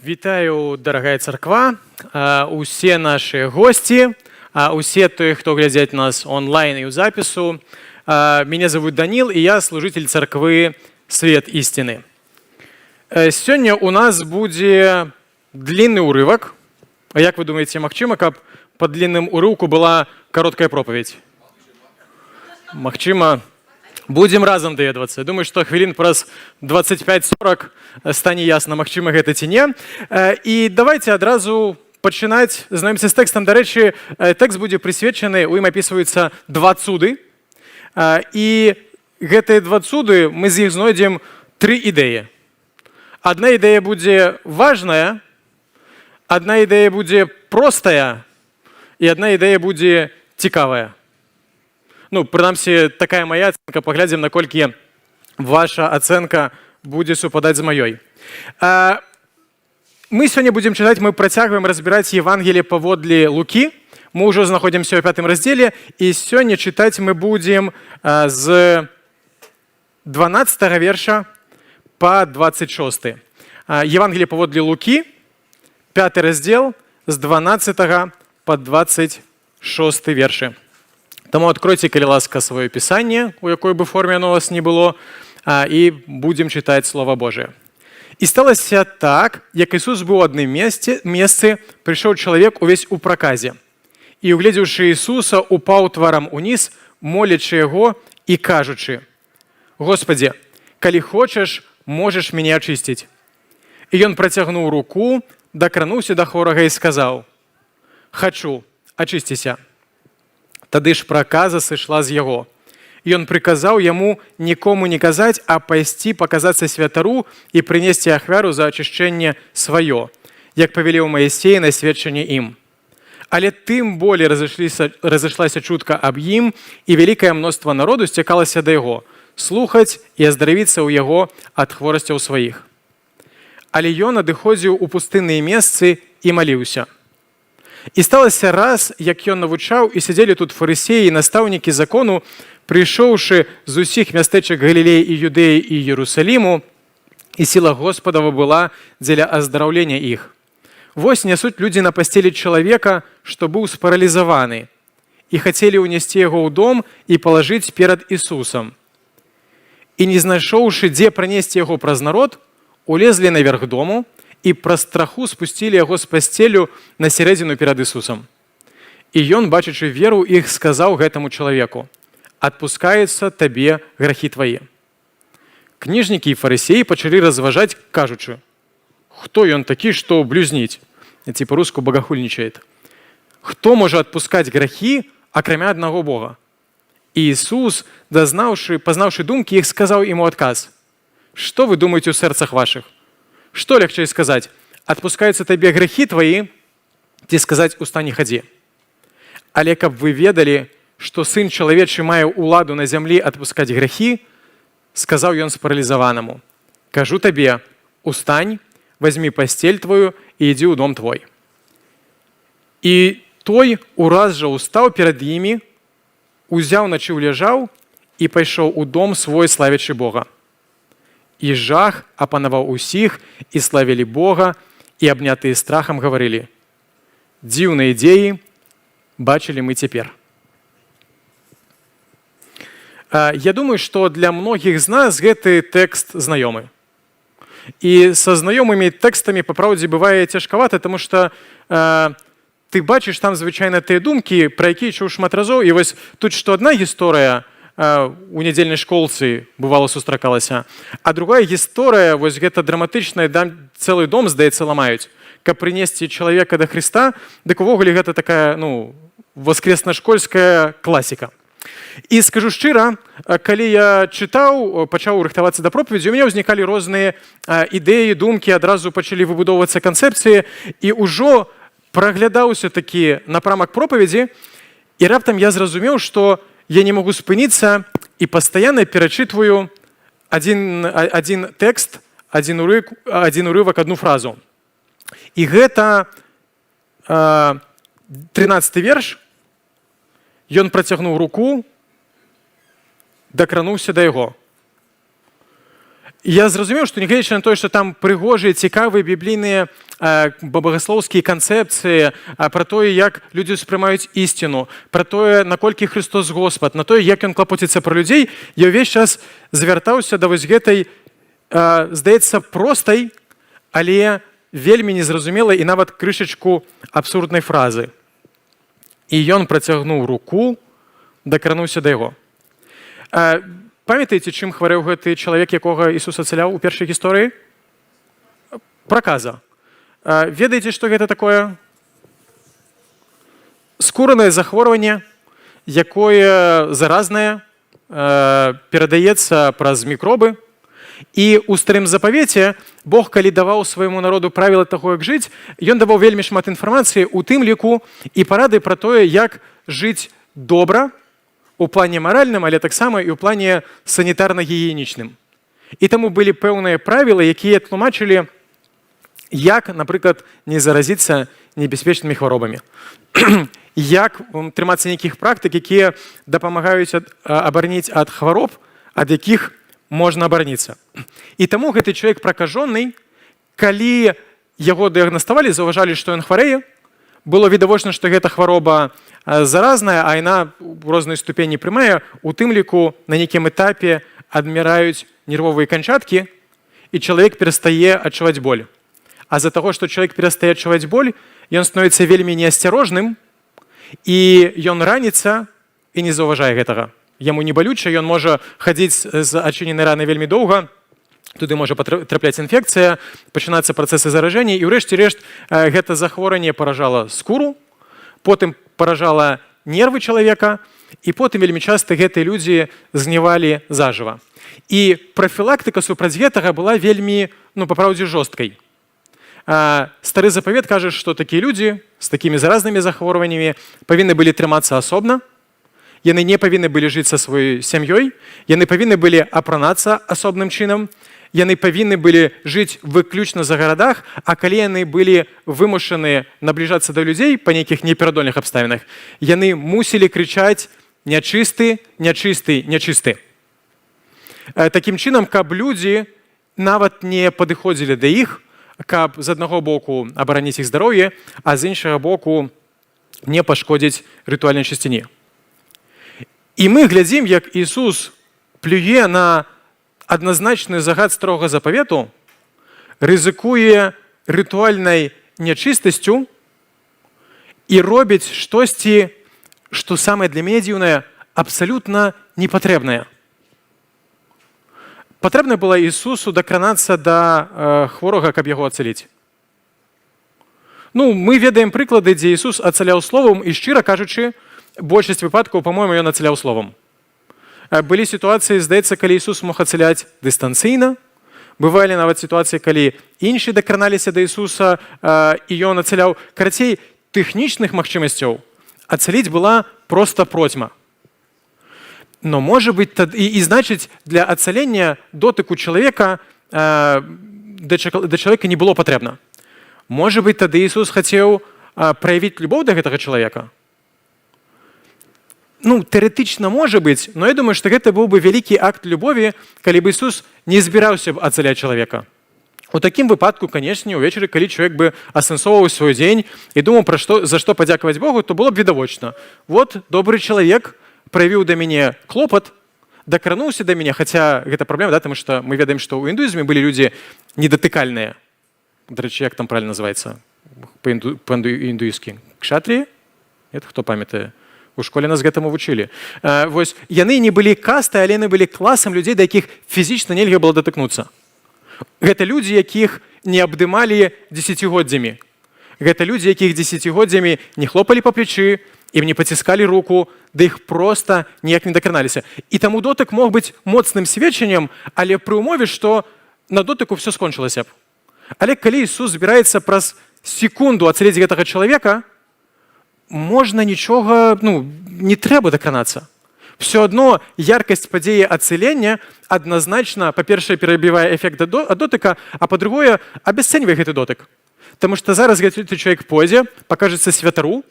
Вітаю, дарагая царква, усе наши гости, усе тыя, хто глядзяць нас онлайн и у запису. Меня зовут Данил, и я служитель царквы «Свет истины». Сегодня у нас будет длинный урывок. А як вы думаете, магчыма, каб по длинным урывку была короткая проповедь? Магчыма. Будем разом даведвацца. Думаю, што хвілін праз 25-40 стане ясна, магчыма гэта ці не. І давайте адразу пачынаць. Знаёмся з тэкстам. Дарэчы, тэкст будзе прысвечаны, у ім апісваюцца два цуды. І гэтыя два цуды, мы з іх знойдзем тры ідэі. Адна ідэя будзе важная, адна ідэя будзе простая, і адна ідэя будзе цікавая. Ну, прынамсі, такая моя ацэнка. Паглядзім, наколькі ваша ацэнка будзе супадаць з маёй. Мы сёння будзем чытаць, мы працягваем разбіраць Евангелие паводле Лукі. Мы ўжо знаходзімся ў 5 раздзеле, і сёння чытаць мы будзем з 12 верша па 26. Евангелие паводле Лукі, 5 раздзел, з 12 па 26 вершы. Таму откройте, калі ласка, сваё пісанне, у якой бы форме оно у вас не было, і будзем чытаць Слова Божие. І сталася так, як Ісус быў у адным месцы, прыйшоў чалавек увесь у праказе. І, угледзеўшы Ісуса, упаў тварам уніз, молячы яго і кажучы: «Господи, калі хочаш, можаш мяне ачысціць». І ён працягнуў руку, дакрануўся да хворага і сказаў: «Хачу, ачысціся». Тады ж праказа сышла з яго. Ён прыказаў яму нікому не казаць, а пайсці паказацца святару і прынесці ахвяру за ачышчэнне сваё, як павелеў Маісей на сведчанне ім. Але тым болей разышлася чутка аб ім, і вялікае мноства народу сцякалася да яго, слухаць і аздаравіцца ў яго ад хворасцяў сваіх. Але ён адыходзіў у пустынныя месцы і маліўся. І сталася раз, як ён навучаў, і сядзелі тут фарысеі і настаўнікі закону, прыйшоўшы з усіх мястэчак Галілеі і Юдэі і Єрусаліму, і сіла Господава была дзеля аздараўлення іх. Вось нясуць людзі на пасцелі чалавека, што быў спаралізаваны, і хацелі ўнесці яго ў дом і палажыць перад Ісусам. І не знайшоўшы, дзе пранесці яго праз народ, улезлі наверх дому, і праз страху спусцілі яго з пасцелю на сярэдзіну перад Ісусам. І ён, бачачы веру іх, сказаў гэтаму чалавеку: «Адпускаюцца табе грахі твае». Кніжнікі і фарысеі пачалі разважаць, кажучы: «Хто ён такі, што блюзніць?» Ці па-руску багахульнічает. «Хто можа адпускаць грахі, акрамя аднаго Бога?» І Ісус, пазнаўшы думкі іх, сказаў ім у адказ: «Што вы думаеце ў сэрцах вашых? Што лягчэй сказаць: адпускаюцца табе грахі тваі, ці сказаць: устань і хадзі? Але каб вы ведалі, што Сын чалавечы мае ўладу на зямлі адпускаць грахі, сказаў ён спаралізаванаму: кажу табе, устань, возьми пасцель твою і ідзі ў дом твой». І той ураз жа устаў перад імі, узяў начыў ляжаў і пайшоў у дом свой, славячы Бога. І жах апанаваў усіх, і славілі Бога, і абнятыя страхам гаварылі: «Дзіўныя дзеі бачылі мы цяпер». Я думаю, што для многіх з нас гэты тэкст знаёмы. І са знаёмымі тэкстамі, па праўдзе, бывае цяжкавата, таму што ты бачыш там звычайна тыя думкі, пра якія чуў шмат разоў, і вось тут што адна гісторыя у нядзельнай школцы бывала сустракалася, а другая гісторыя, вось гэта драматычная, цэлы дом, здаецца, ламаюць, каб прынесці чалавека да Хрыста. Дык увогуле гэта такая, воскресна-школьская класіка. І скажу шчыра, калі я чытаў, пачаў рыхтавацца да проповедзі, у мяне ўзнікалі розныя ідэі, думкі, адразу пачалі выбудоўвацца канцэпцыі, і ўжо праглядаўся такі напрамак проповедзі, і раптам я зразумеў, што я не могу спыніцца і пастаянна перачытваю адзін тэкст, адзін урывак, адну фразу. І гэта 13 верш. Ён працягнуў руку, дакрануўся да яго. Я зразумеў, што нягледзячы на тое, што там прыгожыя, цікавыя біблійныя багаслоўскія канцэпцыі пра тое, як людзі ўспрымаюць ісціну, пра тое, наколькі Христос Господ, на тое, як ён клапоціцца пра людзей, я ўвесь час звяртаўся да вось гэтай, здаецца, простай, але вельмі незразумелай і нават крышачку абсурднай фразы. І ён працягнуў руку, дакрануўся да яго. Памятаеце, чым хварэў гэты чалавек, якога Ісус ацаляў у першай гісторыі? Праказа. Ведаеце, што гэта такое? Скуранае захворванне, якое заразнае, перадаецца праз мікробы. І ў старым запавеце Бог, калі даваў свайму народу правілы таго, як жыць, ён даваў вельмі шмат інфармацыі, у тым ліку і парады пра тое, як жыць добра, у плане маральным, але таксама і ў плане санітарна-гігіенічным. І таму былі пэўныя правілы, якія тлумачылі, як, напрыклад, не заразіцца небяспечнымі хваробамі. Як трымацца нейкіх практык, якія дапамагаюць абараніць ад хвароб, ад якіх можна абараніцца. І таму гэты чалавек пракажоны, калі яго дыягнаставалі, заўважалі, што ён хварэе, было відавочна, што гэта хвароба заразная, а яна ў рознай ступені прымае, у тым ліку на нейкім этапе адміраюць нервовыя канчаткі, і чалавек перастае адчуваць боль. А з-за таго, што чалавек перастае адчуваць боль, ён становіцца вельмі неасцярожным, і ён раніцца і не заўважае гэтага. Яму не балюча, ён можа хадзіць з адчыненай ранай вельмі доўга, туды можа трапляць інфекцыя, пачынацца працэсы заражэння, і ўрэшце рэшт гэта захворванне паражала скуру, потым паражала нервы чалавека, і потым вельмі часта гэтыя людзі згнівалі зажыва. І прафілактыка супраць гэтага была вельмі, па праўдзе, жорсткай. Стары запавет кажа, што такія людзі з такімі заразнымі захворваннямі павінны былі трымацца асобна, яны не павінны былі жыць са сваёй сям'ёй, яны павінны былі апранацца асобным чынам, яны павінны былі жыць выключна за гарадах, а калі яны былі вымушаны набліжацца да людзей па нейкіх неперадольных абставінах, яны мусілі крычаць «нячысты, нячысты, нячысты». Такім чынам, каб людзі нават не падыходзілі да іх, каб з аднаго боку абараніць іх здароўе, а з іншага боку не пашкодзіць рытуальнай чысціні. І мы глядзім, як Ісус плюе на адназначны загад старога запавету, рызыкуе рытуальнай нячыстасцю і робіць штосьці, што самае для мяне дзіўнае, абсалютна непатрэбнае. Патрэбна было Ісусу дакранацца да хворага, каб яго ацаліць. Мы ведаем прыклады, дзе Ісус ацаляў словам, і шчыра кажучы, большасць выпадкаў, па-мойму, ён ацаляў словам. Былі сітуацыі, здаецца, калі Ісус мог ацаляць дыстанцыйна, бывалі нават сітуацыі, калі іншыя дакраналіся да Ісуса, і ён ацаляў. Карацей, тэхнічных магчымасцяў ацаліць была проста процьма. Но, можа быць, і значыць, для ацалення дотыку чалавека да чалавека не было патрэбна. Можа быць, тады Ісус хацеў праявіць любоў да гэтага чалавека? Тэарэтычна можа быць, но я думаю, што гэта быў бы вялікі акт любові, калі б Ісус не збіраўся б ацаляць чалавека. У такім выпадку, канешне, увечары, калі чалавек бы асэнсоўваў свой дзень і думаў, за што падзякаваць Богу, то было б відавочна. Вот, добры чалавек праявіў да мяне клопат, дакрануўся да мяне, хаця гэта праблема, таму што мы ведаем, што ў індуізме былі людзі недатыкальныя. Дарэчы, як там правильно называецца па-індуіскі? Кшатрі? Хто памятае? У школе нас гэтаму вучылі. Вось, яны не былі кастай, але яны былі класам людзей, да якіх фізічна нельга было датыкнуцца. Гэта людзі, якіх не абдымалі дзесяцігоддзямі. Гэта людзі, якіх дзесяцігоддзямі не хлопалі па плечы, ім не паціскалі руку, да іх проста ніяк не дакраналіся. І таму дотык мог быць моцным сведчаннем, але пры ўмове, што на дотыку ўсё скончылася б. Але калі Ісус збіраецца праз секунду ацаліць гэтага чалавека, можна нічога, не трэба дакранацца. Все адно яркасць падзеі ацалення адназначна, па-першае, перабівае эфект ад дотыка, а па-другое, абясцэньвае гэты дотык. Таму што зараз гэты чалавек пойдзе, пакажацца святару,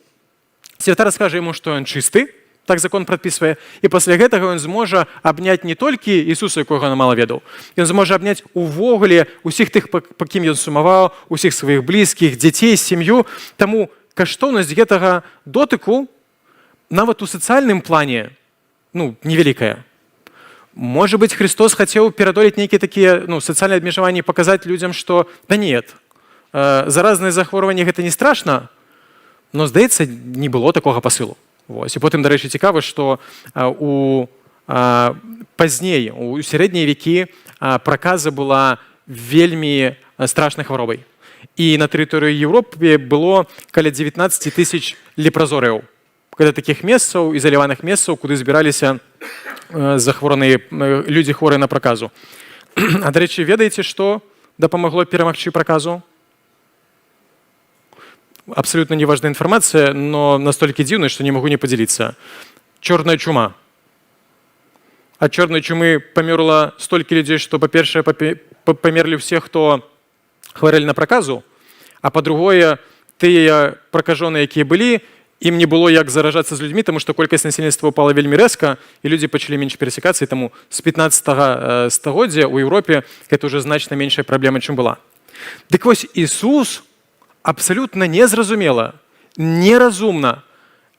святар скажа яму, што ён чысты, так закон прадпісвае. І пасля гэтага ён зможа абняць не толькі Ісуса, якога ён мала ведаў. Ён зможа абняць увогуле усіх тых, па кім ён сумаваў, усіх сваіх блізкіх, дзяцей, сям'ю. Таму каштоўнасць гэтага дотыку нават у сацыяльным плане невялікая. Можа быць, Христос хацеў перадолець нейкія такія сацыяльныя абмежаванні, паказаць людзям, што да нет, заразныя захворванні гэта не страшна, но, здаецца, не было такога пасылу. І потым, дарэчы, цікава, што пазней, у сярэднія векі, праказа была вельмі страшнай хваробай. І на тэрыторыі Еўропы было каля 19 тысяч лепразорыяў. Каля такіх месцаў, ізаляваных месцаў, куды збіраліся захвораныя людзі, хворыя на праказу. А, дарэчы, ведаеце, што дапамагло перамагчы праказу? Абсолютно неважная информация, но настолько дивная, что не могу не поделиться. Черная чума. От черной чумы померло столько людей, что, по-перше, померли все, кто хворели на проказу, а по-другое, тыя прокаженные, якія былі, им не было як заражаться з людьми, тому что колькасць насельніцтва упала вельмі рэзка, і людзі пачалі менш перасекацца, і таму з 15 стагоддзя ў Еўропе гэта уже значна меншая праблема, чым была. Дык вось Ісус абсолютно незразумела, неразумна,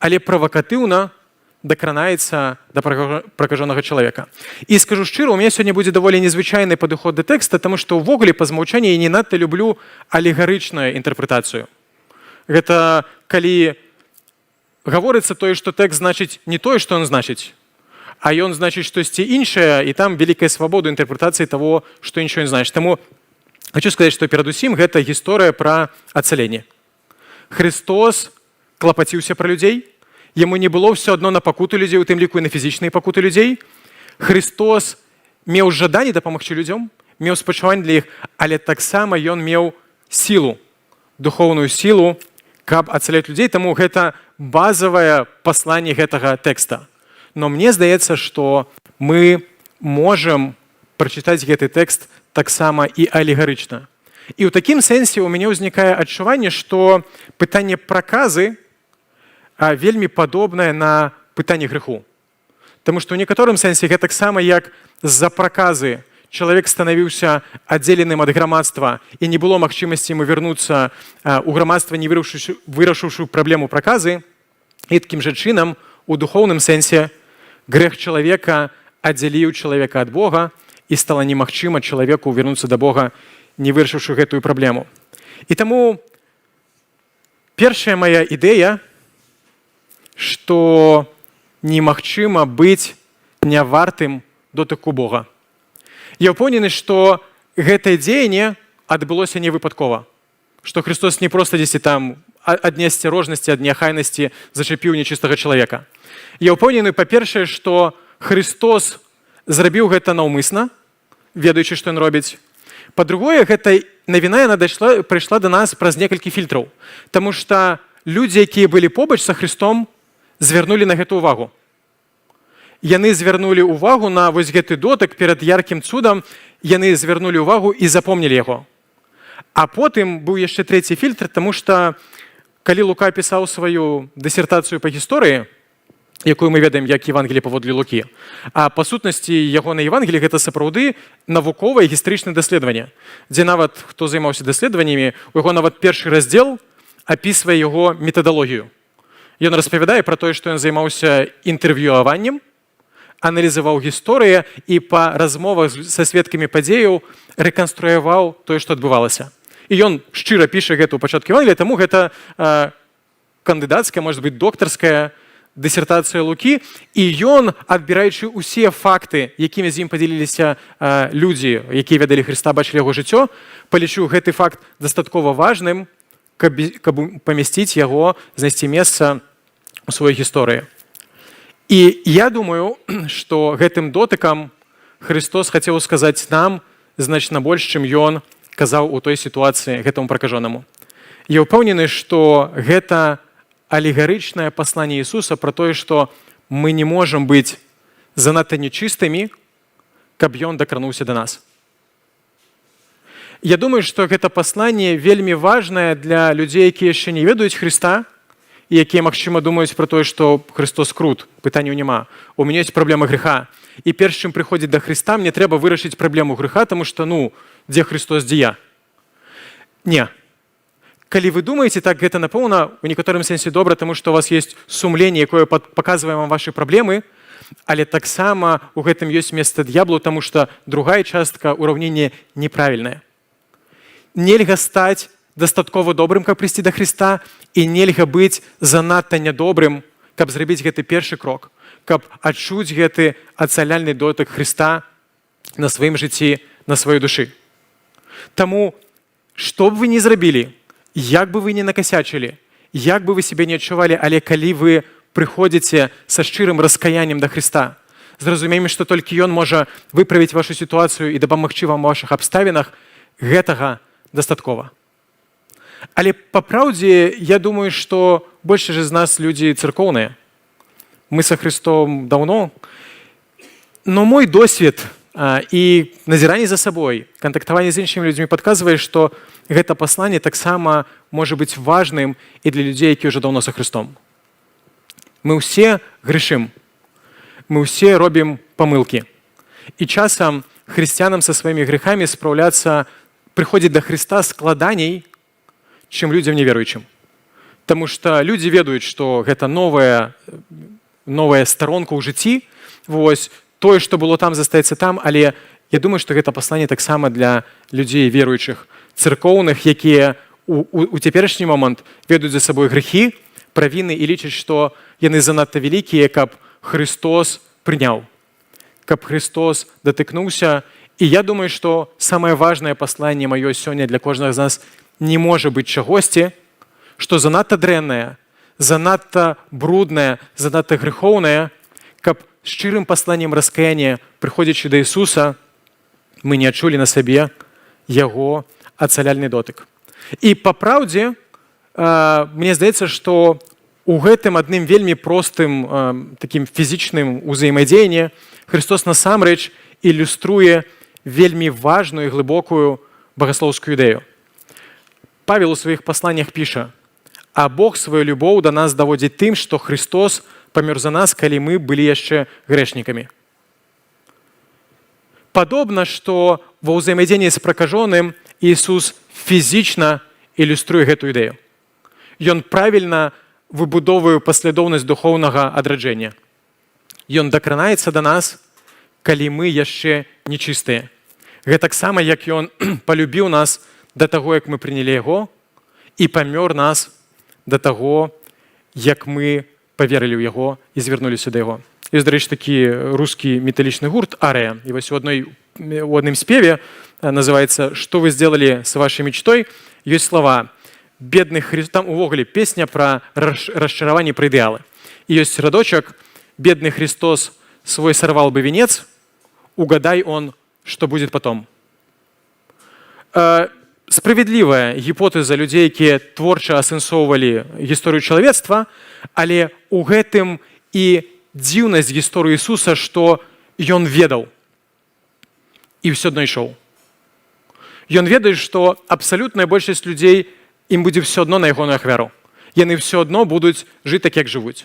але правакатыўна дакранаецца да пракажонага чалавека. І скажу шчыра, у мяне сёння будзе даволі незвычайны падыход да тэкста, таму што ўвогуле па змаўчанні я не надта люблю алегарычную інтэрпрэтацыю. Гэта калі гаворыцца тое, што тэкст значыць не тое, што ён значыць, а ён значыць штосьці іншае, і там вялікая свабода інтэрпрэтацыі таго, што іншае ён значыць. Таму хочу сказаць, што перадусім гэта гісторыя пра ацаленне. Христос клапаціўся пра людзей, яму не было ўсё адно на пакуту людзей, у тым ліку і на фізічныя пакуты людзей. Христос меў жаданне дапамагчы людзям, меў спачуванне для іх, але таксама ён меў сілу, духоўную сілу, каб ацаляць людзей, таму гэта базавае пасланне гэтага тэкста. Но мне здаецца, што мы можам прачытаць гэты тэкст таксама і алегарычна. І ў такім сэнсе ў мяне ўзнікае адчуванне, што пытанне праказы вельмі падобнае на пытанне грэху. Таму што ў некаторым сэнсе гэта таксама як з-за праказы чалавек станавіўся аддзеленым ад грамадства і не было магчымасці ему вярнуцца ў грамадства, не вырашыўшы праблему праказы. І такім жа чынам у духоўным сэнсе грэх чалавека аддзяліў чалавека ад Бога, і стала немагчыма чалавеку вярнуцца да Бога, не вырашыўшы гэтую праблему. І таму першая моя ідэя, што немагчыма быць нявартым дотыку Бога. Я ўпэўнены, што гэтае дзеянне адбылося не выпадкова, што Христос не проста дзесьці там ад неасцярожнасці, ад няхайнасці зачапіў нечыстага чалавека. Я ўпэўнены, па-першае, што Христос зрабіў гэта наўмысна, ведаючы, што ён робіць. Па-другое, гэта навіна яна прыйшла да нас праз некалькі фільтраў, таму што людзі, якія былі побач са Христом, звярнулі на гэту ўвагу. Яны звярнулі ўвагу на вось гэты дотык перад яркім цудам, яны звярнулі ўвагу і запомнілі яго. А потым быў яшчэ трэці фільтр, таму што калі Лука пісаў сваю дысертацыю па гісторыі, якую мы ведаем як Евангелие паводле Лукі, а па сутнасці ягонай Евангеліі гэта сапраўды навуковае гістарычнае даследаванне, дзе нават хто займаўся даследаваннямі, у яго нават першы раздзел апісвае яго метадалогію. Ён распавядае пра тое, што ён займаўся інтэрв'юаваннем, аналізаваў гісторыю і па размовах са сведкамі падзеяў рэканструяваў тое, што адбывалася. І ён шчыра піша гэта ў пачатку Евангелія, таму гэта кандыдацкая, можа быць, доктарская дысертацыя Лукі, і ён, адбіраючы ўсе факты, якімі з ім падзяліліся людзі, якія ведалі Хрыста, бачылі яго жыццё, палічыў гэты факт дастаткова важным, каб памясціць яго, знайсці месца ў сваёй гісторыі. І я думаю, што гэтым дотыкам Христос хацеў сказаць нам значна больш, чым ён казаў у той сітуацыі гэтаму пракажонаму. Я ўпэўнены, што гэта алегарычнае пасланне Ісуса пра тое, што мы не можам быць занадта нечыстымі, каб ён дакрануўся да нас. Я думаю, што гэта пасланне вельмі важнае для людзей, якія яшчэ не ведаюць Хрыста, і якія, магчыма, думаюць пра тое, што Христос крут, пытанняў няма. У мяне ёсць праблема грэха. І перш чым прыходзіць да Христа, мне трэба вырашыць праблему грэха, таму што, дзе Христос, дзе я? Не. Калі вы думаеце так, гэта, напэўна, у некаторым сэнсе добра, таму што у вас ёсць сумленне, якое паказвае вам вашы праблемы, але таксама у гэтым ёсць месца д'яблу, таму што другая частка ўраўнення неправільная. Нельга стаць дастаткова добрым, каб прыйсці да Христа, і нельга быць занадта нядобрым, каб зрабіць гэты першы крок, каб адчуць гэты ацаляльны дотык Христа на сваім жыцці, на сваёй душы. Таму, што б вы ні зрабілі, як бы вы не накасячылі, як бы вы себе не адчувалі, але калі вы прыходзіце са шчырым раскаяннем да Христа, зразумеем, што толькі Ён можа выправіць вашу сітуацыю і дапамагчы вам у вашых абставінах, гэтага дастаткова. Але па праўдзе, я думаю, што большасць з нас людзі царкоўныя. Мы са Христом даўно, но мой досвед і назіранне за сабой, кантактаванне з іншымі людзьмі падказвае, што гэта пасланне таксама можа быць важным і для людзей, які ўжо даўно са Христом. Мы ўсе грэшым, мы ўсе робім памылкі. І часам хрысціянам са сваімі грэхамі спраўляцца, прыходзіць да Христа складаней, чым людзям неверуючым. Таму што людзі ведаюць, што гэта новая старонка ў жыцці, вось, тое, што было там, застаецца там, але я думаю, што гэта пасланне таксама для людзей веруючых, царкоўных, якія у цяперашні момант ведаюць за сабой грэхі, правіны і лічаць, што яны занадта вялікія, каб Христос прыняў, каб Христос датыкнуўся. І я думаю, што самае важнае пасланне маё сёння для кожнага з нас не можа быць чагосьці, што занадта дрэннае, занадта бруднае, занадта грэхоўнае, каб шчырым пасланнем раскаяння, прыходзячы да Ісуса, мы не адчулі на сабе Яго ацаляльны дотык. І па праўдзе, мне здаецца, што у гэтым адным вельмі простым такім фізічным узаемадзеянні Христос насамрэч ілюструе вельмі важную і глыбокую багаслоўскую ідэю. Павел у сваіх пасланнях піша: «А Бог сваю любоў да нас даводзіць тым, што Христос памёр за нас, калі мы былі яшчэ грэшнікамі». Падобна, што ва ўзаемадзеянні з пракажоным Ісус фізічна ілюструе гэтую ідэю. Ён правільна выбудоўвае паслядоўнасць духоўнага адраджэння. Ён дакранаецца да нас, калі мы яшчэ нечыстыя. Гэтаксама, як Ён палюбіў нас да таго, як мы прынялі Яго, і памёр нас да таго, як мы паверылі ў Яго і звярнуліся да Яго. Ёсць, дарэчы, такі рускі металічны гурт «Арыя». І вось у адным спеве называецца «Што вы сделали с вашей мечтой?» Ёсць слова «Бедны Христос». Там увогуле песня пра расчараванне, пра ідэалы. І ёсць радочак «Бедный Христос свой сорвал бы венец, угадай он, что будет потом». Справядлівая гіпотэза людзей, якія творча асэнсоўвалі гісторыю чалавецтва, але ў гэтым і дзіўнасць гісторыі Ісуса, што Ён ведаў і ўсё адно ішоў. Ён ведае, што абсалютная большасць людзей, ім будзе ўсё адно на ягоную ахвяру. Яны ўсё адно будуць жыць так, як жывуць.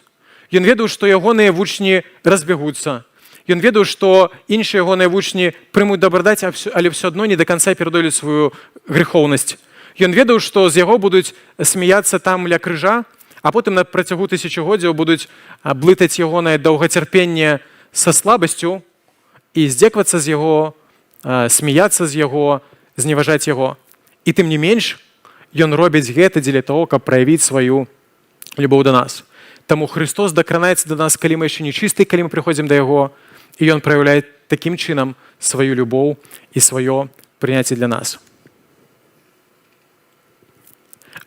Ён ведаў, што ягоныя вучні разбягуцца. Ён ведаў, што іншыя ягоныя вучні прымуць дабрадаць, але ўсё адно не да канца перадолюць сваю грэхоўнасць. Ён ведаў, што з яго будуць смяяцца там ля крыжа, а потым на працягу тысячагоддзяў будуць блытаць ягонае даўгацярпенне са слабасцю і здзеквацца з яго, смяяцца з яго, зневажаць яго. І тым не менш, ён робіць гэта дзеля таго, каб праявіць сваю любоў да нас. Таму Христос дакранаецца да нас, калі мы яшчэ нечыстыя, калі мы прыходзім да Яго, і Ён праяўляе такім чынам сваю любоў і сваё прыняцце для нас.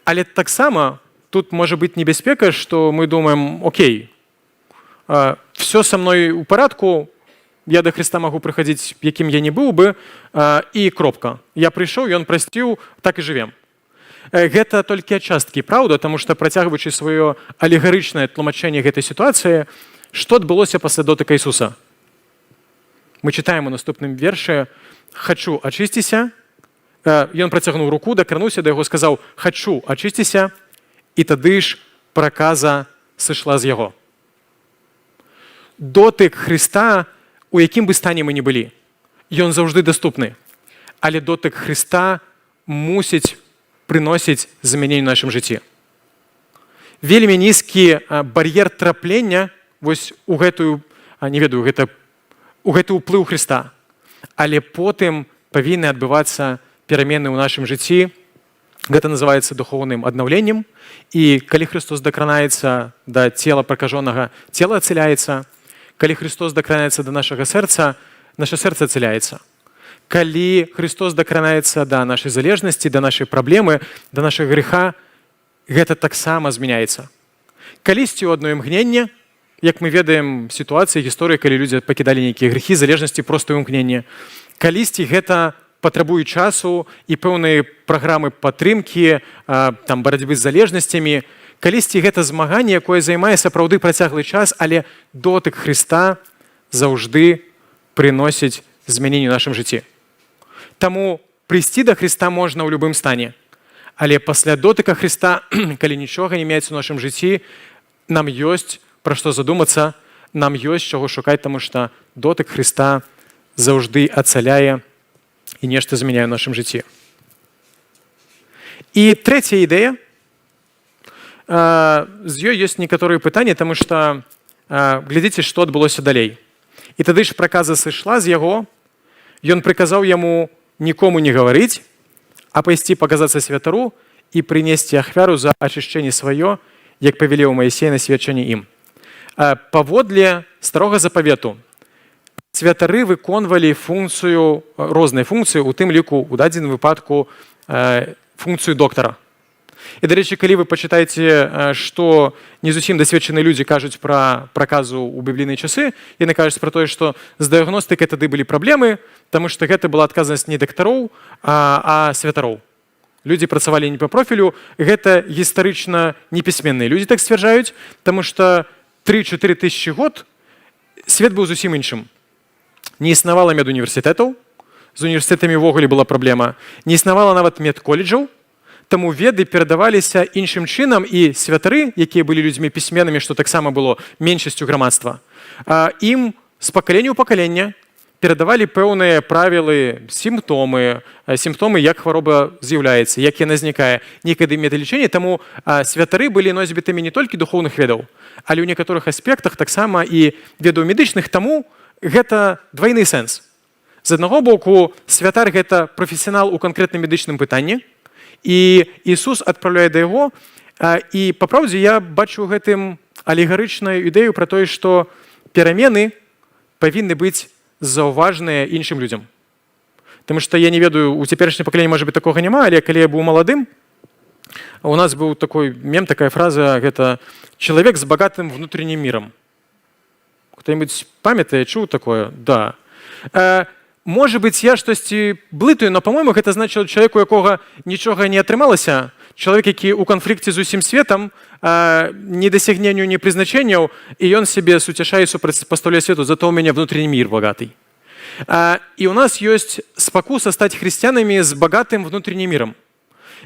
Але таксама тут можа быць небяспека, што мы думаем: окей, все са мной у парадку, я да Христа магу прыхадзіць, якім я не быў бы, і кропка. Я прыйшоў, Ён прасціў, так і жывем. Гэта толькі часткі, праўда, таму што, працягваючы сваё алегарычнае тлумачэнне гэтай сітуацыі, што адбылося пасля дотыка Ісуса? Мы чытаем у наступным вершы: «Хачу, ачысціся». Ён працягнуў руку, дакрануўся да яго, сказаў: «Хачу, ачысціся». І тады ж праказа сышла з яго. Дотык Христа, у якім бы стане мы не былі, ён заўжды даступны. Але дотык Христа мусіць прыносіць змяненне ў нашым жыцці. Вельмі нізкі бар'ер траплення вось у гэтую, не ведаю, у гэты ўплыў Христа. Але потым павінны адбывацца перамены ў нашым жыцці. Гэта называецца духоўным аднаўленнем. І калі Христос дакранаецца да цела пракажонага, цела ацыляецца. Калі Христос дакранаецца да нашага сэрца, наша сэрца ацыляецца. Калі Христос дакранаецца да нашай залежнасці, да нашай праблемы, да нашага грэха, гэта таксама змяняецца. Калісьці ў адно імгненне, як мы ведаем сітуацыі, гісторыі, калі людзі пакідалі нейкія грэхі, залежнасці проста ў імгненне. Калісьці гэта патрабуе часу і пэўныя праграмы падтрымкі, барацьбы з залежнасцямі. Калісьці гэта змаганне, якое займае сапраўды працяглы час, але дотык Христа заўжды прыносіць змяненне ў нашым жыцці. Таму прыйсці да Христа можна ў любым стане. Але пасля дотыка Христа, калі нічога не мяецца ў нашым жыцці, нам ёсць пра што задумацца, нам ёсць чаго шукаць, таму што дотык Христа заўжды ацаляе і нешта змяняе ў нашым жыцці. І трэцяя ідэя. З ёй ёсць некаторыя пытанні, таму што глядзіце, што адбылося далей. І тады ж праказа сышла з яго, ён прыказаў яму нікому не гаварыць, а пайсці паказацца святару і прынесці ахвяру за ачышчэнне сваё, як павелеў Маісей на сведчанне ім. Паводле старога запавету святары выконвалі функцыю, розныя функцыі, у тым ліку у дадзеным выпадку функцыю доктара. І, дарэчы, калі вы пачытаеце, што не зусім дасведчаныя людзі кажуць пра праказу ў біблійныя часы, яны кажуць пра тое, што з дыягностыкай тады былі праблемы, таму што гэта была адказнасць не дактароў, а святароў. Людзі працавалі не па профілю, гэта гістарычна непісьменныя людзі так сцвярджаюць, таму што 3-4 тысячы год свет быў зусім іншым. Не існавала медуніверсітэтаў, з універсітэтамі ўвогуле была праблема, не існавала нават медколеджаў, таму веды перадаваліся іншым чынам, і святары, якія былі людзьмі пісьменнымі, што таксама было меншасцю грамадства, ім з пакалення ў пакаленне перадавалі пэўныя правілы, сімптомы, як хвароба з'яўляецца, як яна знікае, нейкае медалічэнне. Таму святары былі носьбітамі не толькі духоўных ведаў, але ў некаторых аспектах таксама і ведаў медычных, таму гэта двайны сэнс. З аднаго боку, святар гэта прафесіянал у канкрэтным медычным пытанні, і Ісус адпраўляе да яго, і па праўдзе я бачу гэтым алегарычную ідэю пра тое, што перамены павінны быць заўважныя іншым людзям. Таму што я не ведаю, у цяперашняй пакаленні, можа быць, такога няма, але калі я быў маладым, у нас быў такой мем, такая фраза, гэта «чалавек з багатым внутреннім мірам». Хто-нибудь памятае, чуў такое? Да. Можа быць, я штосьці блытаю, но, по-моему, гэта значыла чалавек, у якога нічога не атрымалася, чалавек, які ў канфлікце з усім светам, ні дасягненню, ні прызначэнняў, і ён сябе суцяшае супрацьпастаўляе свету, зато ў мяне внутренні мір багатый. І у нас ёсць спакуса стаць хрысціянамі з багатым внутреннім мірам.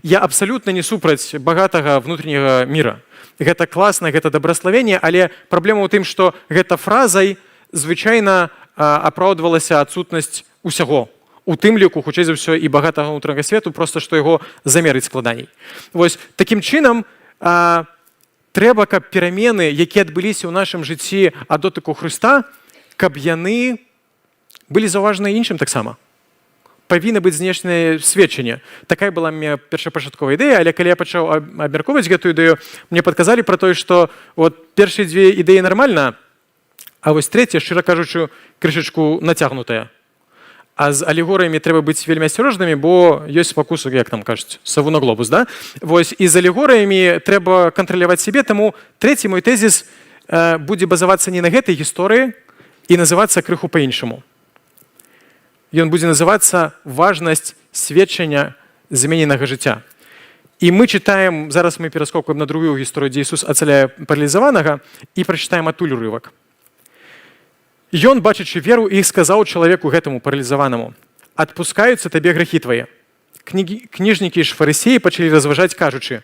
Я абсалютна не супраць багатага внутренняга міра. Гэта класна, гэта дабраславенне, але праблема ў тым, што гэта фразай звычайна апраўдвалася адсутнасць усяго. У тым ліку, хутчэй за ўсё, і багатага ўнутранага свету, проста што яго замерыць складаней. Вось такім чынам трэба, каб перамены, якія адбыліся ў нашым жыцці ад дотыку Хрыста, каб яны былі заўважныя іншым таксама. Павінна быць знешняе сведчанне. Такая была мне першапачатковая ідэя, але калі я пачаў абмяркоўваць гэтую ідэю, мне падказалі пра тое, што першыя дзве ідэі нармальна, а вось трэця, шчыра кажучы, крышачку нацягнутая. А з алегорыямі трэба быць вельмі асцярожнымі, бо ёсць спакуса, як там кажуць, саву на глобус, да? Вось, і з алегорыямі трэба кантраляваць сябе, таму трэці мой тэзіс будзе базавацца не на гэтай гісторыі і называцца крыху па-іншаму. Ён будзе называцца «Важнасць сведчання змененага жыцця». І мы чытаем, зараз мы пераскокваем на другую гісторыю, дзе Ісус ацаляе паралізаванага, і прачытаем адтуль урывак. Ён, бачачы веру, і сказаў чалавеку гэтаму паралізаванаму: «Адпускаюцца табе грахі твае». Кніжнікі ж фарысеі пачалі разважаць, кажучы: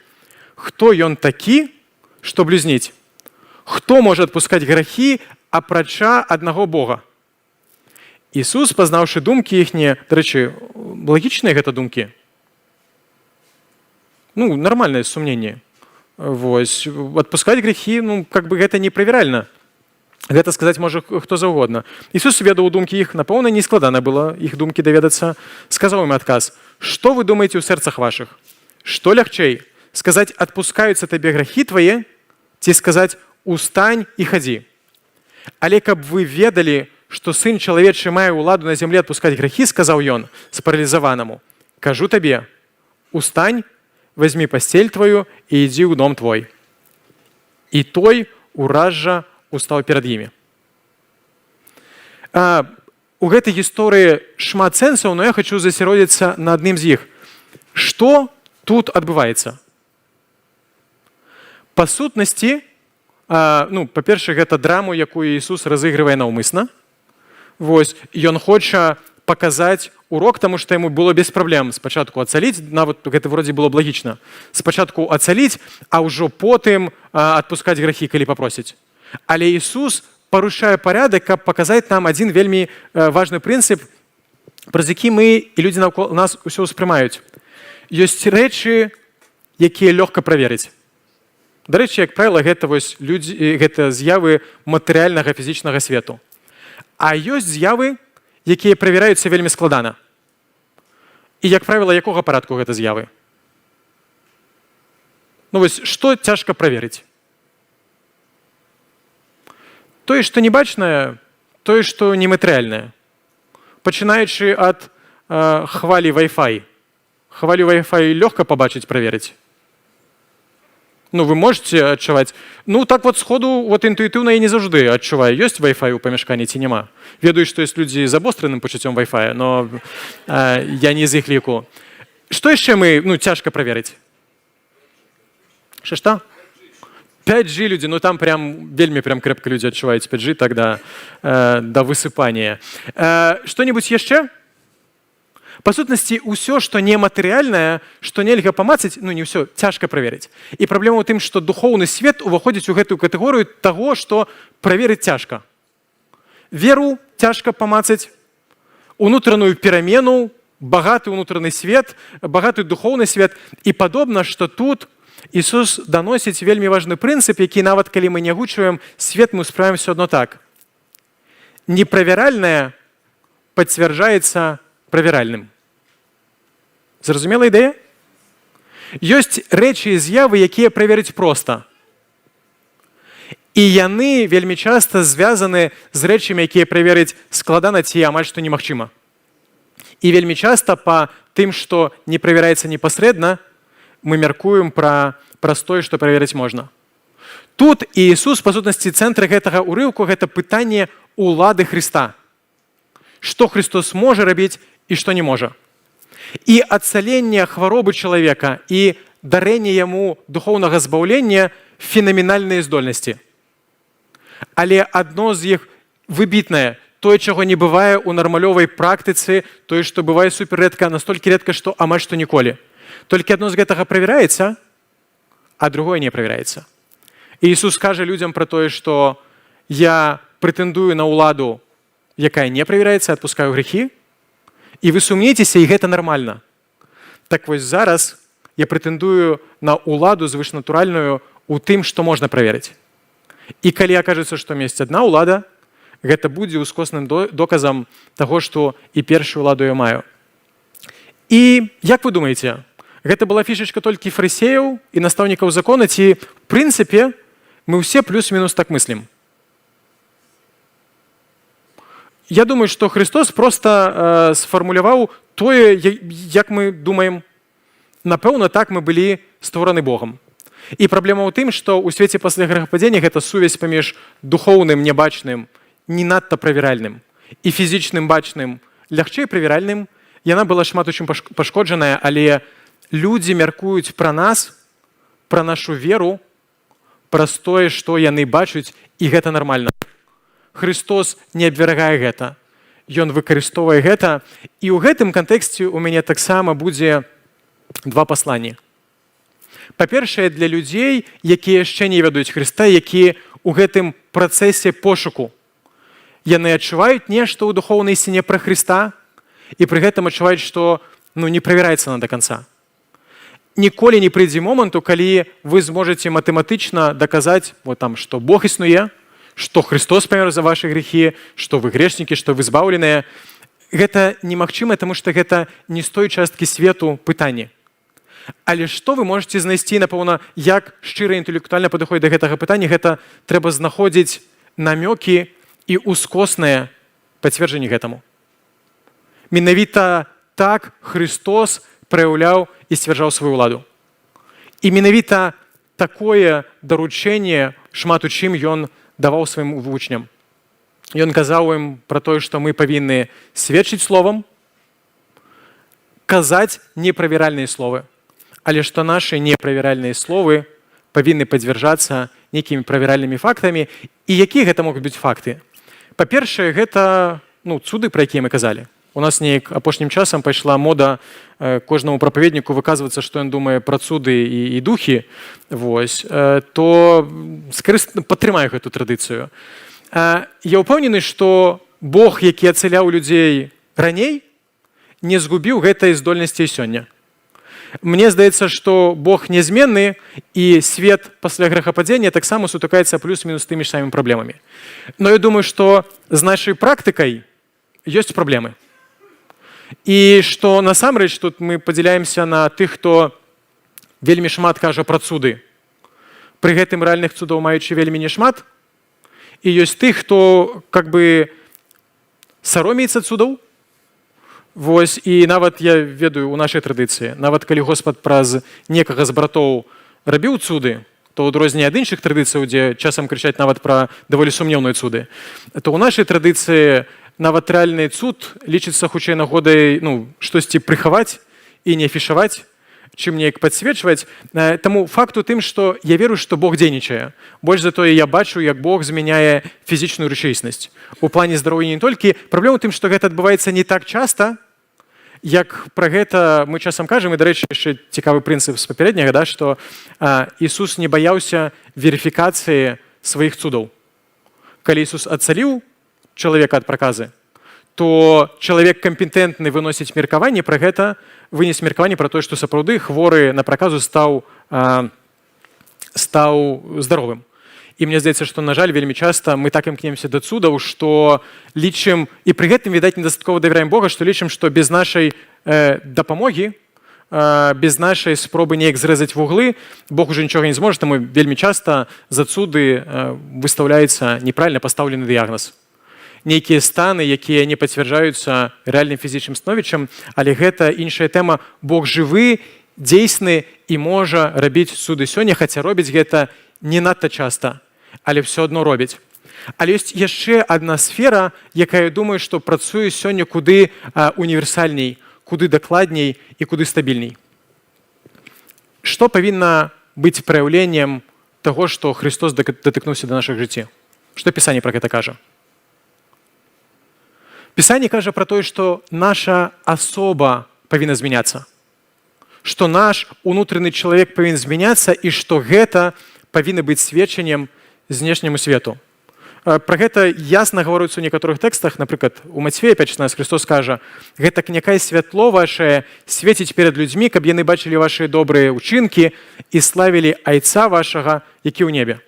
«Хто ён такі, што блюзніць. Хто можа адпускаць грахі, апрача аднаго Бога? Ісус, пазнаўшы думкі іхнія, дарэчы, лагічныя гэта думкі? Нармальнае сумненне. Вось, адпускаць грехі, гэта неправяральна. Гэта сказаць можа хто заўгодна. Ісус ведаў думкі іх, напэўна, не складана было іх думкі даведацца. Сказаў ім адказ: што вы думаеце ў сэрцах вашых? Што лягчэй, сказаць: адпускаюцца табе грахі твае, ці сказаць: устань і хадзі? Але каб вы ведалі, што сын чалавечы мае ўладу на зямлі адпускаць грахі, сказаў ён спаралізаванаму: кажу табе, устань, возьми пасцель твою і ідзі ў дом твой. І той ураз жа устаў перад імі. У гэтай гісторыі шмат сэнсаў, но я хочу засяродзіцца на адным з іх. Што тут адбываецца? Па сутнасці, па-першае, гэта драму, якую Ісус разыгрывае наўмысна. Вось, ён хоча паказаць урок, таму што яму было без праблем спачатку ацаліць, нават гэта вроде было б лагічна. Спачатку ацаліць, а ўжо потым адпускаць грахі, калі папросіць. Але Ісус парушае парадак, каб паказаць нам адзін вельмі важны прынцып, праз які мы і людзі наўкол нас усё ўспрымаюць. Ёсць рэчы, якія лёгка праверыць. Дарэчы, як правіла, гэта з'явы матэрыяльнага фізічнага свету. А ёсць з'явы, якія правяраюцца вельмі складана. І, як правіла, якога парадку гэта з'явы? Што цяжка праверыць? Тое, што небачнае, тое, што нематэрыяльнае. Пачынаючы ад хвалі Wi-Fi. Хвалю Wi-Fi лёгка пабачыць, праверыць. Вы можете адчуваць. Так сходу, інтуітыўна я не заўжды адчуваю, ёсць Wi-Fi у памяшканні ці няма. Ведаю, што ёсць людзі з абостраным пачуццём Wi-Fi, но я не з іх ліку. Што яшчэ мы цяжка праверыць? Што? 5G людзі, там вельмі крэпка людзі адчуваюць 5G, так да высыпання. Што-небудзь яшчэ? Па сутнасці, ўсё, што нематэрыяльнае, што нельга памацаць, не ўсё, цяжка праверыць. І праблема ў тым, што духоўны свет уваходзіць у гэтую катэгорыю таго, што праверыць цяжка. Веру цяжка памацаць, унутраную перамену, багаты ўнутраны свет, багаты духоўны свет. І падобна, што тут Ісус даносіць вельмі важны прынцып, які нават калі мы не агучваем, свет мы ўспрымаем все адно так. Неправяральнае пацвярджаецца правяральным. Зразумела ідэя? Ёсць рэчы і з'явы, якія праверыць проста. І яны вельмі часта звязаны з рэчамі, якія праверыць складана ці амаль што немагчыма. І вельмі часта па тым, што не правяраецца непасрэдна, мы мяркуем пра тое, што праверыць можна. Тут і Ісус, па сутнасці, цэнтр гэтага ўрыўку – гэта пытанне улады Хрыста. Што Христос можа рабіць і што не можа. І ацаленне хваробы чалавека і дарэнне яму духоўнага збаўлення – фенаменальныя здольнасці. Але адно з іх выбітнае. Тое, чаго не бывае ў нармалёвай практыцы, тое, што бывае суперрэдка, настолькі рэдка, што амаль што ніколі. Толькі адно з гэтага правяраецца, а другое не правяраецца. І Ісус кажа людзям пра тое, што я прэтэндую на ўладу, якая не правяраецца, адпускаю грехі, і вы сумнейцеся, і гэта нармальна. Так вось зараз я прэтэндую на ўладу звышнатуральную у тым, што можна праверыць. І калі акажацца, што ёсць адна ўлада, гэта будзе ускосным доказам таго, што і першую ўладу я маю. І як вы думаеце, гэта была фішачка толькі фарысеяў і настаўнікаў закона, ці, в прынцыпе, мы ўсе плюс-мінус так мыслім? Я думаю, што Христос проста сфармуляваў тое, як мы думаем. Напэўна, так мы былі створаны Богам. І праблема ў тым, што ў свеце пасля грэхападзення гэта сувязь паміж духоўным, нябачным, не надта правяральным і фізічным бачным, лягчэй правяральным, яна была шмат у чым пашкоджаная, але людзі мяркуюць пра нас, пра нашу веру, праз тое, што яны бачаць, і гэта нармальна. Христос не абвяргае гэта. Ён выкарыстоўвае гэта. І ў гэтым кантэксце у мяне таксама будзе два пасланні. Па-першае, для людзей, якія яшчэ не ведаюць Хрыста, якія ў гэтым працэсе пошуку. Яны адчуваюць нешта ў духоўнай істине пра Хрыста і пры гэтым адчуваюць, што не правяраецца до конца. Ніколі не прыйдзе моманту, калі вы зможаце матэматычна даказаць, што Бог існуе, што Христос памёр за ваши грехі, што вы грешнікі, што вы збаўленыя. Гэта немагчыма, таму што гэта не з той часткі свету пытанне. Але што вы можете знайсці, напэўна, як шчыра інтэлектуальна падыходзіць да гэтага пытання, гэта трэба знаходзіць намёкі і ускоснае пацверджанне гэтаму. Менавіта так Христос праяўляў і сцвярджаў сваю ўладу. І менавіта такое даручэнне шмат у чым ён даваў сваім вучням. Ён казаў ім пра тое, што мы павінны сведчыць словам, казаць неправяральныя словы, але што нашы неправяральныя словы павінны падцвярджацца нейкімі правяральнымі фактамі. І якія гэта могуць быць факты? Па-першае, гэта цуды, пра якія мы казалі. У нас неяк апошнім часам пайшла мода кожнаму прапаведніку выказвацца, што ён думае пра цуды і духі, то падтрымаю гэту традыцыю. Я ўпэўнены, што Бог, які ацаляў людзей раней, не згубіў гэтай здольнасці сёння. Мне здаецца, што Бог нязменны і свет пасля грэхападзення таксама сутыкаецца плюс-мінус тымі ж самымі праблемамі. Но я думаю, што з нашай практыкай ёсць праблемы. І што насамрэч тут мы падзяляемся на тых, хто вельмі шмат кажа пра цуды. Пры гэтым рэальных цудоў маючы вельмі не шмат. І ёсць тых, хто саромеецца цудоў. І нават я ведаю у нашай традыцыі, нават калі Господ праз некага з братоў рабіў цуды, то адрозненне ад іншых традыцыяў, дзе часам крычаць нават пра даволі сумнеўныя цуды, то ў нашай традыцыі нават рэальны цуд лічыцца хутчэй нагодай штосьці прыхаваць і не афішаваць, чым неяк падцведчваць. Таму факт у тым, што я веру, што Бог дзейнічае. Больш за тое, я бачу, як Бог змяняе фізічную рэчаіснасць. У плане здароўя не толькі. Праблема ў тым, што гэта адбываецца не так часта, як пра гэта мы часам кажам, і, дарэчы, яшчэ цікавы прынцып з папярэдняга, што Ісус не баяўся верыфікацыі сваіх цудоў. Калі Ісус адцаліў чалавека ад праказы, то чалавек кампетэнтны выносіць меркаванне пра гэта, вынес меркаванне пра тое, што сапраўды хворы на праказу стаў здаровым. І мне здаецца, што, на жаль, вельмі часта мы так імкнемся да цудаў, што лічым, і пры гэтым, відаць, недастаткова давяраем Бога, што лічым, што без нашай дапамогі, без нашай спробы неяк зрэзаць вуглы, Бог ужо нічога не зможа, таму вельмі часта за цуды выстаўляецца неправільна пастаўлены дыягназ. Нейкія станы, якія не пацвярджаюцца рэальным фізічным становішчам, але гэта іншая тэма. Бог жывы, дзейсны і можа рабіць цуды сёння, хаця робіць гэта не надта часта, але ўсё адно робіць. Але ёсць яшчэ адна сфера, якая, думаю, што працуе сёння куды універсальней, куды дакладней і куды стабільней. Што павінна быць праяўленнем таго, што Христос датыкнуўся да нашых жыцці? Што Пісанне пра гэта кажа? Пісанне кажа пра тое, што наша асоба павінна змяняцца, што наш унутраны чалавек павінен змяняцца і што гэта павінна быць сведчаннем знешняму свету. Пра гэта ясна гаворыцца ў некаторых тэкстах, напрыклад, у Мацфея 5:16 Христос кажа: «Гэтак няхай святло вашае свеціць перад людзьмі, каб яны бачылі вашыя добрыя ўчынкі і славілі Айца вашага, які ў небе».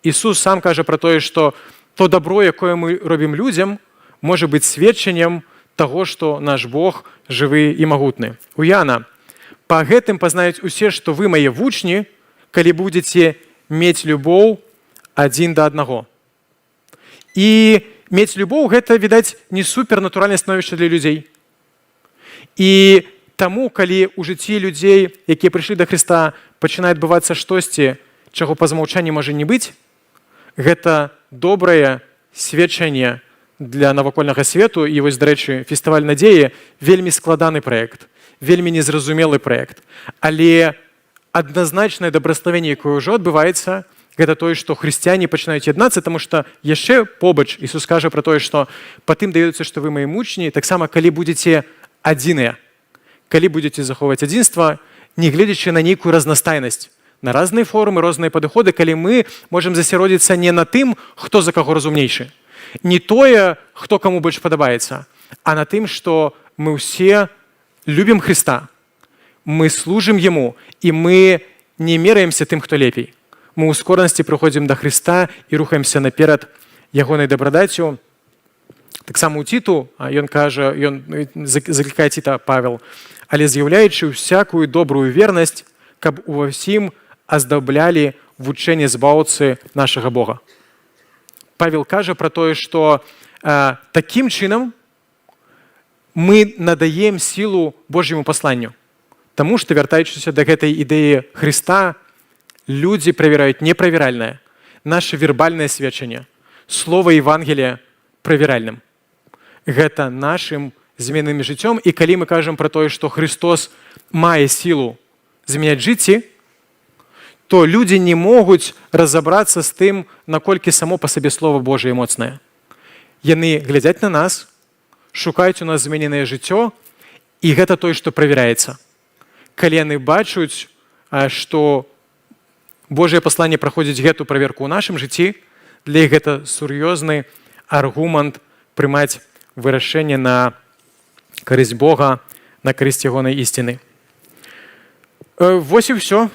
Ісус сам кажа пра тое, што то дабро, якое мы робім людзям, можа быць сведчаннем таго, што наш Бог жывы і магутны. У Яна: «Па гэтым пазнаюць усе, што вы мае вучні, калі будзеце мець любоў адзін да аднаго». І мець любоў – гэта, відаць, не супернатуральнае становішча для людзей. І таму, калі ў жыцці людзей, якія прыйшлі да Хрыста, пачынае адбывацца штосьці, чаго па змаўчанні можа не быць, гэта добрае сведчанне для навакольнага свету. І вось, дарэчы, фестываль надзеі вельмі складаны праект, вельмі незразумелы праект. Але адназначнае дабраславенне, якое ўжо адбываецца, гэта тое, што хрысціяне пачынаюць яднацца, таму што яшчэ побач Ісус кажа пра тое, што па тым даецца, што вы мае мучні, таксама калі будзеце адзіныя, калі будзеце захоўваць адзінства, не гледзячы на нейкую разнастайнасць, на разныя формы, розныя падыходы, калі мы можам засяродзіцца не на тым, хто за каго разумнейшы, не тое, хто каму больш падабаецца, а на тым, што мы ўсе любім Хрыста, мы служым Яму, і мы не мераемся тым, хто лепей. Мы ў скорасці прыходзім да Хрыста і рухаемся наперад ягонай дабрадаццю. Таксама ў Тіту, ён кажа, ён заклікае Тіта Павел, але з'яўляючы всякую добрую вернасць, каб ува ўсім аздаблялі вучэнне збаўцы нашага Бога. Павел кажа пра тое, што такім чынам мы надаем сілу Божьему пасланню. Таму што, вяртаючыся да гэтай ідэі Хрыста, людзі правяраюць неправяральнае, наша вербальнае сведчанне, слова Евангелія правяральным. Гэта нашым зменным жыццём, і калі мы кажам пра тое, што Христос мае сілу змяняць жыцці, то людзі не могуць разабрацца з тым, наколькі само па сабе Слова Божие моцнае. Яны глядзяць на нас, шукаюць у нас змененае жыццё, і гэта тое, што правяраецца. Калі яны бачуць, што Божие пасланне праходзіць гэту праверку ў нашым жыцці, для іх гэта сур'ёзны аргумент прымаць вырашэнне на карысць Бога, на карысць ягонай ісціны. Вось і ўсё.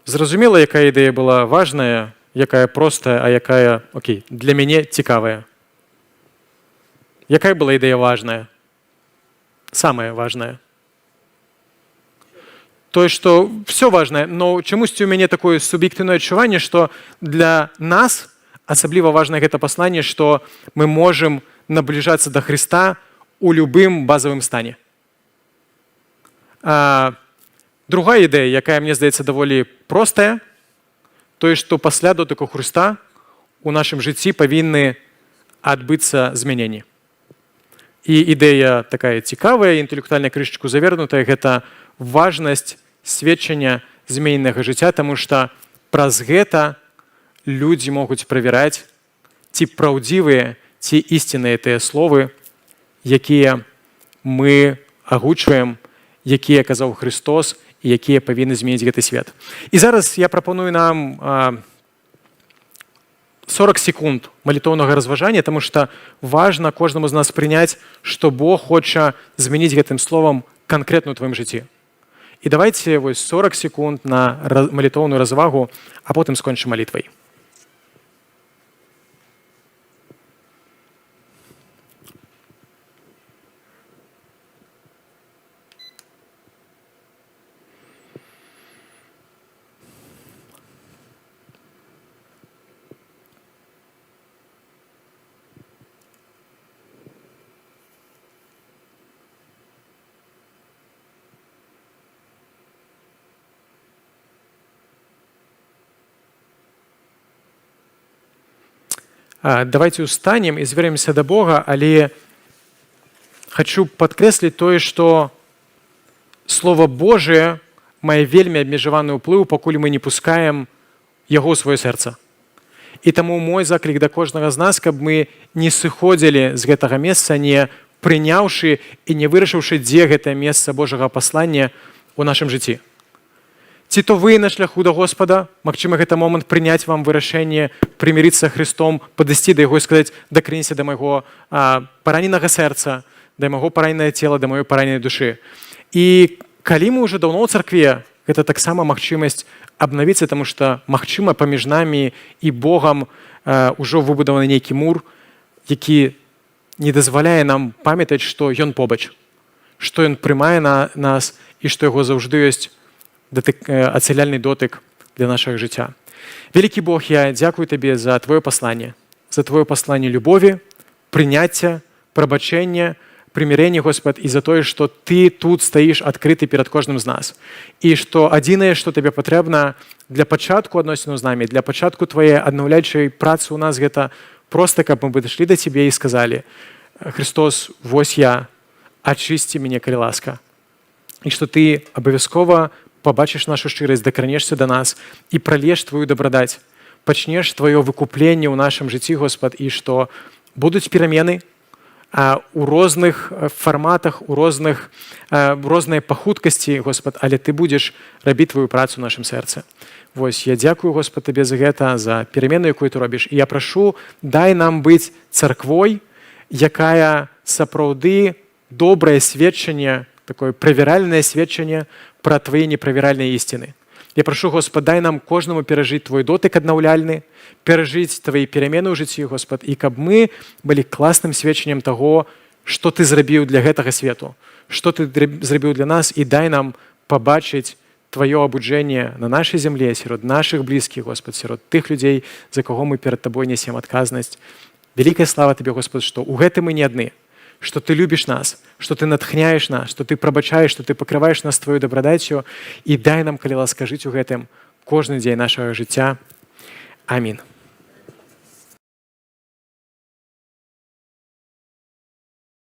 Зразумела, якая ідэя была важная, якая простая, а якая, для мяне цікавая. Якая была ідэя важная? Самая важная. Тое, што все важнае, но чамусьці ў мяне такое суб'ектыўнае адчуванне, што для нас асабліва важнае гэта пасланне, што мы можам набліжацца да Хрыста у любым базавым стане. Другая ідэя, якая, мне здаецца, даволі простая, тое, што пасля дотыку Хрыста у нашым жыцці павінны адбыцца змяненні. І ідэя такая цікавая, інтэлектуальна крышачку завернутая, гэта важнасць сведчання змененага жыцця, таму што праз гэта людзі могуць правяраць, ці праўдзівыя, ці ісцінныя тыя словы, якія мы агучваем, якія казаў Христос і якія павінны змяніць гэты свет. І зараз я прапаную нам 40 секунд малітоўнага разважання, таму што важна кожнаму з нас прыняць, што Бог хоча змяніць гэтым словам канкрэтна ў тваім жыцці. І давайце 40 секунд на малітоўную развагу, а потым скончым малітвай. Давайте устанем и звернемся до Бога, але хочу подкрэсліць тое, што Слово Божие мае вельмі абмежаваны ўплыў, пакуль мы не пускаем яго ў сваё сэрца. І таму мой заклік да кожнага з нас, каб мы не сыходзілі з гэтага месца, не прыняўшы і не вырашыўшы, дзе гэтае месца Божага паслання ў нашым жыцці. Ці то вы на шляху да Господа, магчыма, гэта момант прыняць вам вырашэнне, прымірыцца Христом, падысці да Яго і сказаць: дакрыніся да майго параненага сэрца, да майго параненага цела, да маёй параненай душы. І калі мы ўжо даўно ў царкве, гэта таксама магчымасць абнавіцца, таму што, магчыма, паміж намі і Богам ужо выбудаваны нейкі мур, які не дазваляе нам памятаць, што Ён побач, што Ён прымае нас і што Яго заўжды ёсць ацеляльны дотык для нашага жыцця. Вялікі Бог, я дзякую Табе за Твоё пасланне, за Твоё пасланне любові, прыняцця, прабачэння, прымірэння, Господ, і за тое, што Ты тут стаіш адкрыты перад кожным з нас. І што адзінае, што Табе патрэбна для пачатку адносінаў з намі, для пачатку Твае аднаўляючай працы ў нас, гэта проста, каб мы падышлі да Цябе і сказалі: Христос, вось я, ачысці мяне, калі ласка. І што Ты абавязкова пабачыш нашу шчырасць, дакранешся да нас і пралеш Твою дабрадаць, пачнеш Тваё выкупленне ў нашым жыцці, Господ, і што будуць перамены, у розных фарматах, у розныя па хуткасці, Господ, але ты будзеш рабіць твою працу ў нашым сэрцы. Вось, я дзякую, Господ, табе за гэта, за перамену, якую ты робіш. І я прашу, дай нам быць царквой, якая сапраўды добрае сведчанне, такое правіральнае сведчанне пра твае неправіральныя ісціны. Я прашу, Господ, дай нам кожнаму перажыць твой дотык аднаўляльны, перажыць твае перамены ў жыцці, Господ, і каб мы былі класным сведчаннем таго, што ты зрабіў для гэтага свету, што ты зрабіў для нас, і дай нам пабачыць твоё абуджэнне на нашай зямле, сярод нашых блізкіх, Господ, сярод тых людзей, за каго мы перад табой несем адказнасць. Вялікая слава табе, Господ, што ў гэтым мы не адны, што ты любіш нас, што ты натхняеш нас, што ты прабачаеш, што ты пакрываеш нас твою дабрадаццю, і дай нам, калі ласка, жыць у гэтым кожны дзень нашага жыцця. Амінь.